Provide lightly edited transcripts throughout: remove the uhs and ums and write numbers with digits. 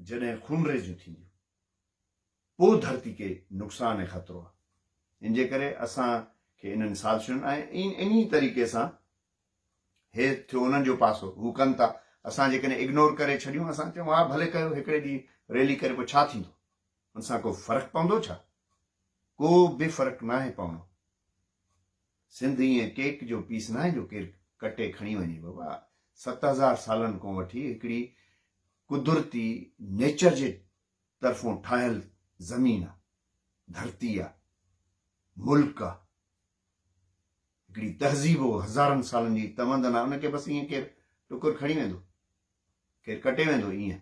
जॾहिं खूनरेज़ियूं थींदियूं पोइ धरती खे नुक़सान ऐं ख़तरो आहे। इन जे करे असांखे इन्हनि साज़िशुनि ऐं इन तरीक़े सां हे थियो उन्हनि जो पासो, हू कनि था, असां जेकॾहिं इग्नोर करे छॾियूं, असां चऊं हा भले कयो, हिकिड़े ॾींहुं रैली करे पोइ छा थींदो, उन सां को फ़र्क़ु पवंदो छा? को बि फ़र्क़ु नाहे पवणो। सिंध ईअं केक जो पीस नाहे जो केरु कटे खणी वञे। बाबा 7000 सालनि खां वठी हिकिड़ी कुदरती नेचर जे तरफ़ों ठाहियल ज़मीन आहे, धरती आहे, मुल्क आहे, हिकिड़ी तहज़ीब हो हज़ारनि सालनि जी तमंदन आहे, उनखे बसि ईअं केरु टुकुर खणी वेंदो, केरु कटे वेंदो ईअं।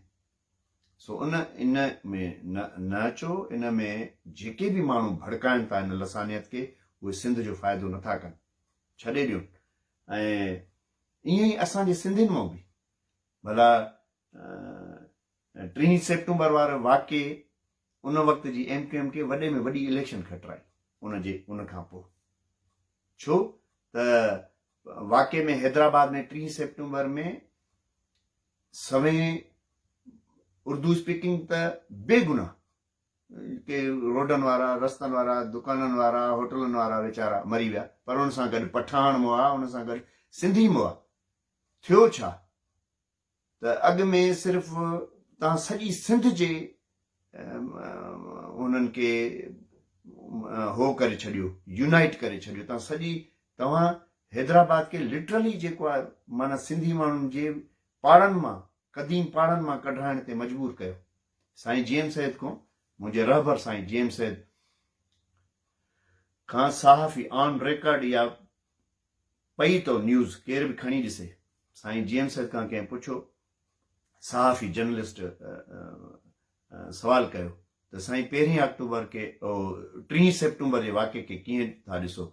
सो इन में न अचो। इन में जेके बि माण्हू भड़काइनि था इन लसानियत खे, उहे सिंध जो फ़ाइदो नथा कनि, छॾे ॾियनि। ऐं ईअं ई असांजे सिंधियुनि मां बि भला 3 सेप्टेम्बर वारो वाक़े उन वक़्त जी MQM खे वॾे में वॾी इलेक्शन खटराई उन खां पोइ। छो त वाक़े में हैदराबाद में 3 सेप्टेम्बर में सवें उर्दू स्पीकिंग त बेगुनाह के रोडनि वारा, रस्तनि वारा, दुकाननि वारा, होटलनि वारा वीचारा मरी विया, पर उन सां गॾु पठान मुआ, उन सां गॾु सिंधी मुआ। थियो छा त अॻु में सिर्फ़ु तव्हां सॼी सिंध जे उन्हनि खे हो करे छॾियो, यूनाइट करे छॾियो। तव्हां हैदराबाद खे लिटरली जेको आहे माना सिंधी माण्हुनि जे पाड़नि मां, क़दीम पाड़नि मां कढाइण ते मजबूर कयो। साईं GM सैद खां, मुंहिंजे रहबर साईं GM सैद खां सहाफ़ी ऑन रिकॉर्ड या पई तो न्यूज़ केर बि खणी ॾिसे, साईं GM सैद खां कंहिं पुछो, सहाफ़ी जर्नलिस्ट सवाल कयो त साईं 1 अक्टूबर के 3 सेप्टेम्बर जे वाक़े खे कीअं था ॾिसो?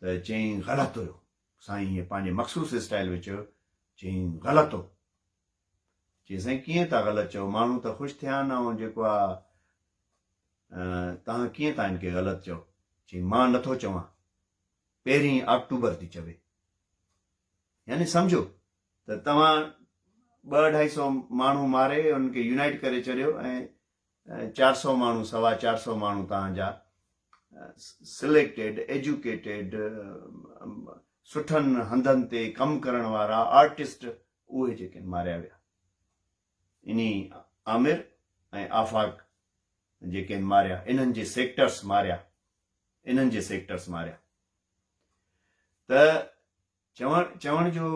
त चई ग़लति हुयो। साईं हीअं पंहिंजे मख़सूस स्टाइल में चयो, चई ग़लति हो। चई साईं कीअं था ग़लति चओ, माण्हू त ख़ुशि थिया आहिनि, ऐं जेको आहे तव्हां कीअं था हिनखे ग़लति चओ? चई मां नथो चवां, 1 अक्टूबर थी चवे। यानी सम्झो त तव्हां 200-250 माण्हू मारे उनखे यूनाइट करे छॾियो ऐं 400 माण्हू, 450 माण्हू तव्हांजा सिलेक्टेड, एजुकेटेड, सुठनि हंधनि ते कमु करण वारा आर्टिस्ट, उहे जेके मारिया विया। इन्ही आमिर ऐं आफ़ाक जेके मारिया, इन्हनि जे सेक्टर्स मारिया। त चवण जो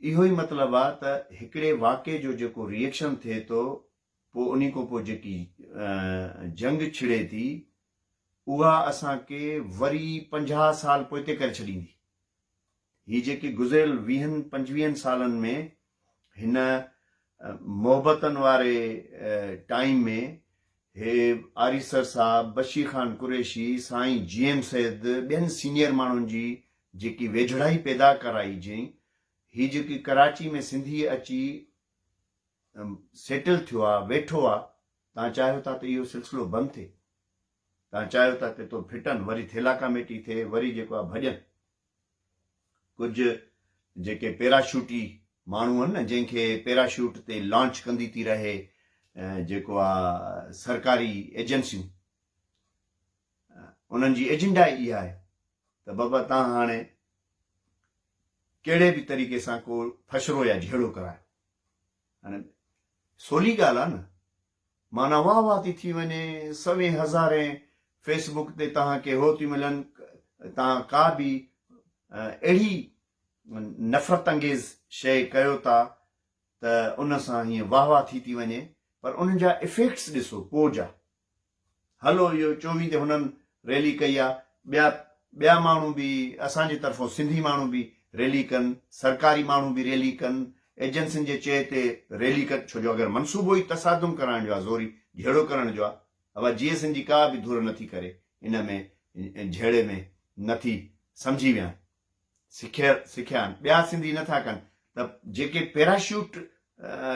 इहो ई मतिलबु आहे त हिकिड़े वाक़े जो जेको रिएक्शन थिए थो, पोइ उन खां पोइ जेकी जंग छिड़े थी, उहा असांखे वरी 50 साल पोइते करे छॾींदी। ही जेकी गुज़िरियल 20-25 सालनि में हिन मोहबतनि वारे टाइम में हे आरिसर साहब, बशीर ख़ान कुरैशी, साईं GM सैद, ॿियनि सीनियर माण्हुनि जी जेकी वेझड़ाई पैदा कराई जई, ही जेकी कराची में सिंधी अची सेटल थियो आहे, वेठो आहे, तव्हां चाहियो था त इहो सिलसिलो बंदि थिए, तव्हां चाहियो था त तो फिटनि, वरी थेला कमेटी थिए, वरी जेको आहे भॼन। कुझु जेके पैराशूटी माण्हू आहिनि न, जंहिंखे पैराशूट ते लॉन्च कंदी थी रहे जेको आहे सरकारी एजेंसियूं, उन्हनि जी एजेंडा इहा आहे त बाबा तव्हां हाणे कहिड़े बि तरीक़े सां को फशरो या झेड़ो करायो। हाणे सोली ॻाल्हि आहे न, माना वाह वाह थी वञे, 100,000 फेसबुक ते तव्हांखे हो थी मिलनि, तव्हां का बि अहिड़ी नफ़रत अंगेज़ शइ कयो था त उन सां हीअं वाह वाह थी वञे, पर उन्हनि जा इफेक्ट्स ॾिसो पोइ जा। हलो इहो 24 ते हुननि रैली कई आहे, ॿिया माण्हू बि असांजे तरफ़ों सिंधी माण्हू बि रैली कनि, सरकारी माण्हू बि रैली कनि, एजेंसियुनि जे चए ते रैली कनि। छो जो अगरि मनसूबो ई तसादुम कराइण जो आहे, ज़ोरी झेड़ो करण जो आहे, अब GS जी का बि धुर नथी करे, इन में झेड़े में नथी, सम्झी विया, सिखिया आहिनि, ॿिया सिंधी नथा कनि, त जेके पैराशूट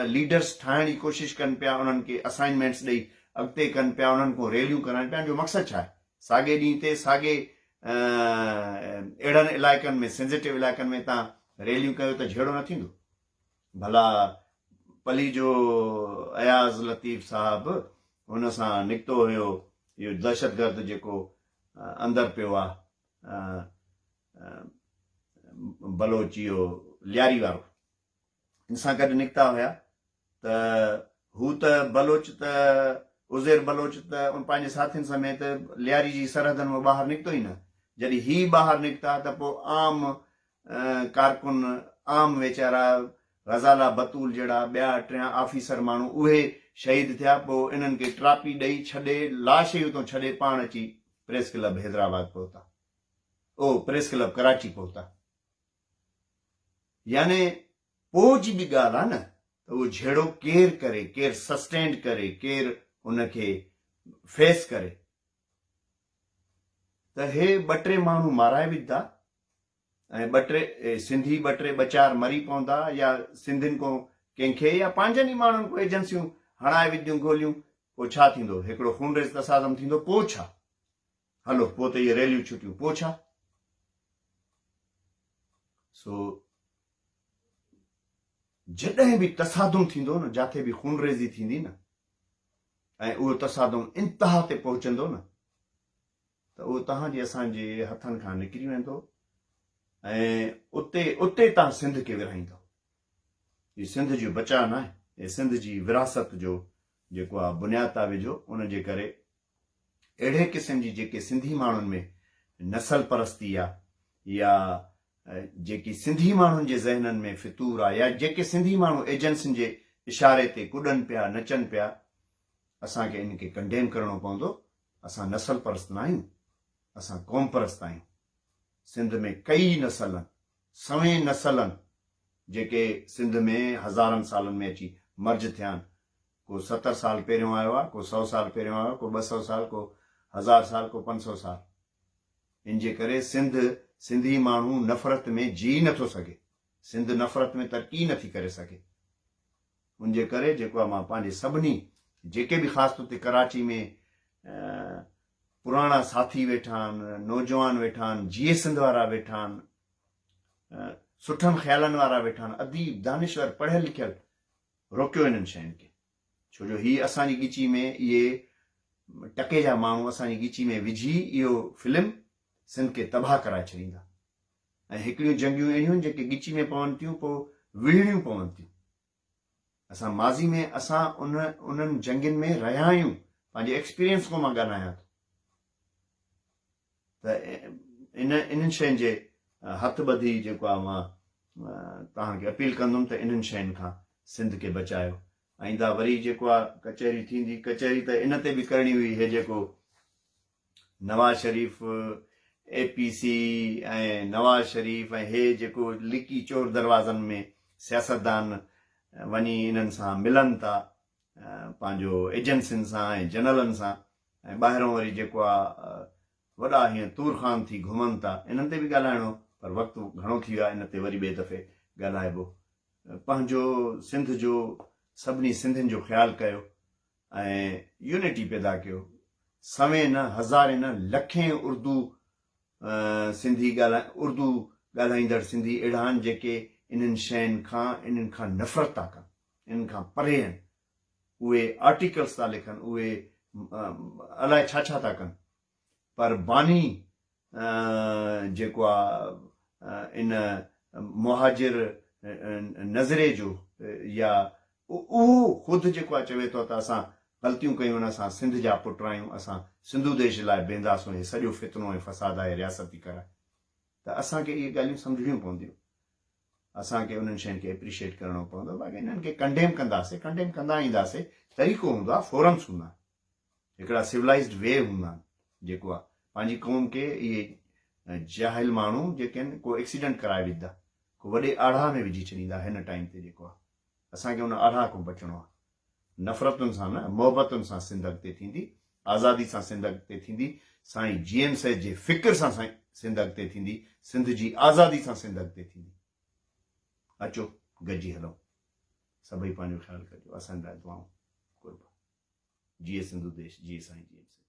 लीडर्स ठाहिण जी कोशिशि कनि पिया, उन्हनि खे असाइनमेंट्स ॾेई अॻिते कनि पिया, उन्हनि खां रैलियूं कराइनि पिया, जो मक़सदु छा आहे? साॻे ॾींहं ते साॻे अहिड़नि इलाइक़नि में, सेंसिटिव इलाइक़नि में तव्हां रैलियूं कयो त झेड़ो न थींदो? भला पली जो अयाज़ लतीफ़ साहब हुन सां निकितो हुयो इहो दहशतगर्द जेको अंदरि पियो आहे बलोच इहो लियारी वारो इन सां गॾु निकिता हुया त हू त बलोच त उज़ैर बलोच त पंहिंजे साथियुनि समेत लियारी जी सरहदनि मां ॿाहिरि निकितो ई न। जॾहिं ही ॿाहिरि निकिता त पोइ आम कारकुन आम वीचारा ग़ज़ाला बतूल जहिड़ा ॿिया टियां ऑफिसर माण्हू उहे शहीद थिया। पोइ इन्हनि खे ट्रापी ॾेई छॾे लाश ई उतां छॾे पाण अची प्रेस क्लब हैदराबाद पहुता, प्रेस क्लब कराची पहुता। यानी पोइ जी बि ॻाल्हि आहे न त उहो जहिड़ो केरु करे, केरु सस्टेंड करे, केरु उनखे फेस करे। त हे 2-3 माण्हू माराए विधा ऐं 2-3 सिंधी 2-3 4 मरी पवंदा या सिंधियुनि को कंहिंखे या पंहिंजनि ई माण्हुनि को एजेंसियूं हणाए विधियूं गोलियूं, पोइ छा थींदो? हिकिड़ो खूनरेज़ तसादम थींदो। पोइ छा? हलो पोइ त इहे रैलियूं छुटियूं, पोइ छा? सो जॾहिं बि तसादुम थींदो न, जिथे बि खूनरेज़ी थींदी न ऐं उहो तसादुम इंतिहा ते पहुचंदो न त उहो तव्हांजे असांजे हथनि खां निकिरी वेंदो ऐं उते तव्हां सिंध खे विरहाईंदो। हीउ सिंध जो बचा न आहे, हे सिंध जी विरासत जो जेको आहे बुनियाद था विझो। उनजे करे अहिड़े क़िस्म जी जेके सिंधी माण्हुनि में नसल परस्ती आहे या जेकी सिंधी माण्हुनि जे ज़हननि में फितूर आहे या जेके सिंधी माण्हू एजेंसियुनि जे इशारे ते कुॾनि पिया नचनि पिया, असांखे इनखे कंडेम करणो पवंदो। असां नसल परस्त न आहियूं, असां क़ौम परस्त आहियूं। सिंध में कई नसल आहिनि, सवें नसल आहिनि जेके सिंध में हज़ारनि सालनि में अची मर्ज थिया आहिनि। को 70 साल पहिरियों आयो आहे, को 100 साल पहिरियों आयो, को 200 साल, को 1000 साल, को 500 साल। इन जे करे सिंधी माण्हू नफ़रत में जी नथो सघे, सिंध नफ़रत में तरक़ी नथी करे सघे। उन जे करे जेको आहे मां पंहिंजे सभिनी जेके बि ख़ासि तौर ते कराची में पुराणा साथी वेठा आहिनि, नौजवान वेठा आहिनि, जिए सिंध वारा वेठा आहिनि, सुठनि ख़्यालनि वारा वेठा आहिनि, अदीब दानिश्वर पढ़ियल लिखियल, रोकियो इन्हनि शयुनि खे। छो जो हीअ असांजी ॻिची में इहे टके जा माण्हू असांजी ॻिची में विझी इहो फिल्म सिंध खे तबाह कराए छॾींदा। ऐं हिकिड़ियूं जंगियूं अहिड़ियूं आहिनि जेके ॻिची में पवनि थियूं, पोइ विढ़णियूं पवनि थियूं। असां माज़ी में असां उन्हनि जंगियुनि में रहिया आहियूं, पंहिंजे एक्सपीरियंस खां मां ॻाल्हायां थो। त इन्हनि शयुनि जे हथ ॿधी जेको आहे मां तव्हांखे अपील कंदुमि त इन्हनि शयुनि खां सिंध खे बचायो। आईंदा वरी जेको आहे कचहरी थींदी, कचहरी त इन ते बि करणी हुई। हे जेको नवाज़ शरीफ़ APC ऐं नवाज़ शरीफ़ ऐं हे जेको लिकी चोर दरवाज़नि में सियासतदान वञी इन्हनि सां मिलनि था, पंहिंजो एजेंसियुनि सां ऐं जनरलनि सां, ऐं ॿाहिरों वरी जेको आहे वॾा हीअं तूर ख़ान थी घुमनि था। इन्हनि ते बि ॻाल्हाइणो, पर वक़्तु घणो थी वियो आहे, इन ते वरी ॿिए दफ़े ॻाल्हाइबो। पंहिंजो सिंध जो सभिनी सिंधियुनि जो ख़्यालु कयो ऐं यूनिटी पैदा कयो। सवें न, हज़ारे न, लखें उर्दू ॻाल्हाईंदड़ सिंधी अहिड़ा आहिनि जेके इन्हनि शयुनि खां नफ़रत था कनि, इन्हनि खां परे आहिनि। उहे आर्टिकल्स था लिखनि, उहे अलाए छा छा था कनि, पर बानी जेको आहे इन मुहाजिर नज़रे जो या उहो ख़ुदि जेको आहे चवे थो त असां ग़लतियूं कयूं, असां सिंध जा पुट आहियूं, असां सिंधू देश लाइ बेंदासूं, हे सॼो फितनो ऐं फसाद आहे रियासती कराए। त असांखे इहे ॻाल्हियूं सम्झणियूं पवंदियूं, असांखे उन्हनि शयुनि खे एप्रिशिएट करणो पवंदो। बाक़ी इन्हनि खे कंडेम कंदा ईंदासीं। तरीक़ो हूंदो आहे, फोरम्स हूंदा आहिनि, हिकिड़ा सिविलाइज़्ड वे हूंदा आहिनि। जेको आहे पंहिंजी क़ौम खे इहे जाहिल माण्हू जेके आहिनि को एक्सीडेंट कराए विझंदा, को वॾे आढ़ा में विझी छॾींदा। हिन टाइम ते जेको आहे असांखे उन आढ़ा खां बचिणो आहे। नफ़रतुनि सां न, मोहबतुनि सां सिंध अॻिते थींदी, आज़ादी सां सिंध अॻिते थींदी, साईं GN साहिब जे फ़िक्र सां सिंध अॻिते थींदी, सिंध जी आज़ादी सां सिंध अॻिते थींदी। अचो गॾिजी हलूं, सभई पंहिंजो ख़्यालु कजो, असांजे लाइ दुआऊं कुर्बान। जिए सिंधु देश, जिए साईं GN साहिब।